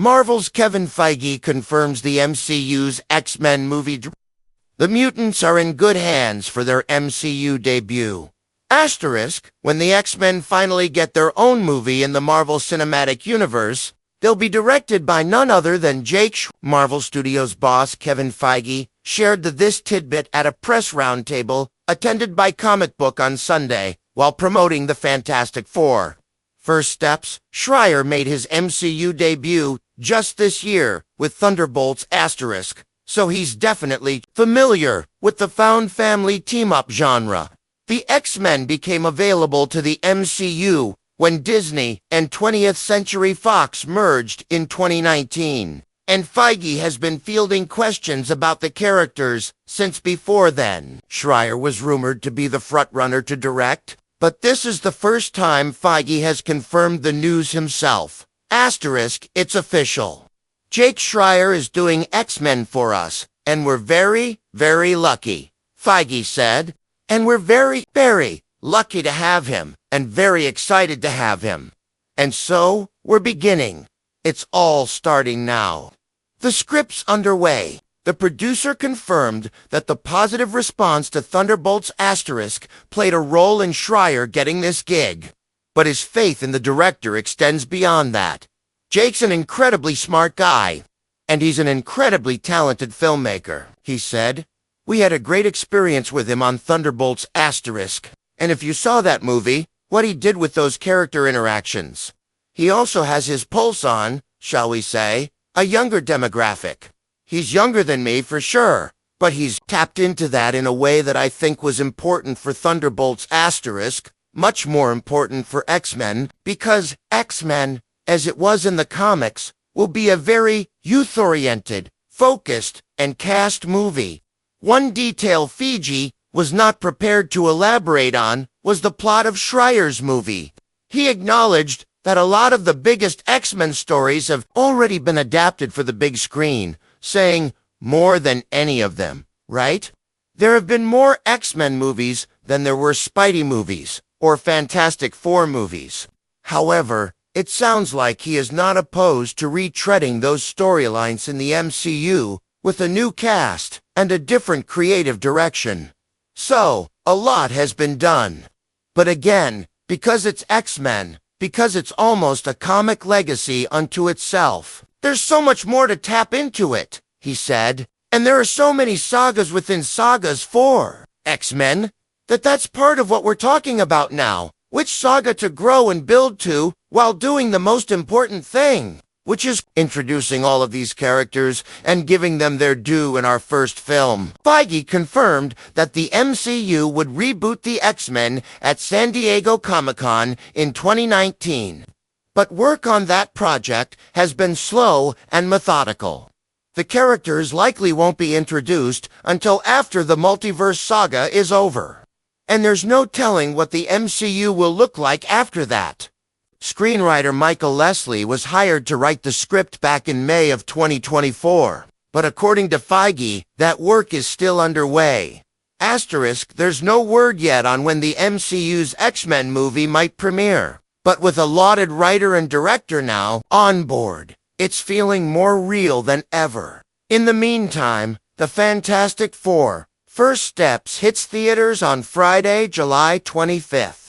Marvel's Kevin Feige confirms the MCU's X-Men movie. The mutants are in good hands for their MCU debut. Asterisk, when the X-Men finally get their own movie in the Marvel Cinematic Universe, they'll be directed by none other than Jake Schreier. Marvel Studios boss Kevin Feige shared this tidbit at a press roundtable attended by ComicBook on Sunday while promoting the Fantastic Four. First steps, Schreier made his MCU debut just this year with Thunderbolts asterisk, so he's definitely familiar with the found family team-up genre. The X-Men became available to the MCU when Disney and 20th Century Fox merged in 2019, and Feige has been fielding questions about the characters since before then. Schreier was rumored to be the frontrunner to direct, but this is the first time Feige has confirmed the news himself. Asterisk, it's official. Jake Schreier is doing X-Men for us, and we're very, very lucky, Feige said. And we're very, very lucky to have him, and very excited to have him. And so, we're beginning. It's all starting now. The script's underway. The producer confirmed that the positive response to Thunderbolts asterisk played a role in Schreier getting this gig. But his faith in the director extends beyond that. Jake's an incredibly smart guy, and he's an incredibly talented filmmaker, he said. We had a great experience with him on Thunderbolts asterisk, and if you saw that movie, what he did with those character interactions. He also has his pulse on, shall we say, a younger demographic. He's younger than me for sure, but he's tapped into that in a way that I think was important for Thunderbolts asterisk, much more important for X-Men, because X-Men, as it was in the comics, will be a very youth-oriented, focused, and cast movie. One detail Feige was not prepared to elaborate on was the plot of Schreier's movie. He acknowledged that a lot of the biggest X-Men stories have already been adapted for the big screen, saying, more than any of them, right? There have been more X-Men movies than there were Spidey movies or Fantastic Four movies. However, it sounds like he is not opposed to retreading those storylines in the MCU with a new cast and a different creative direction. So, a lot has been done. But again, because it's X-Men, because it's almost a comic legacy unto itself, there's so much more to tap into it, he said. And there are so many sagas within sagas for X-Men that's part of what we're talking about now. Which saga to grow and build to while doing the most important thing, which is introducing all of these characters and giving them their due in our first film. Feige confirmed that the MCU would reboot the X-Men at San Diego Comic-Con in 2019. But work on that project has been slow and methodical. The characters likely won't be introduced until after the multiverse saga is over. And there's no telling what the MCU will look like after that. Screenwriter Michael Leslie was hired to write the script back in May of 2024, but according to Feige, that work is still underway. Asterisk, there's no word yet on when the MCU's X-Men movie might premiere, but with a lauded writer and director now on board, it's feeling more real than ever. In the meantime, the Fantastic Four: First Steps hits theaters on Friday, July 25th.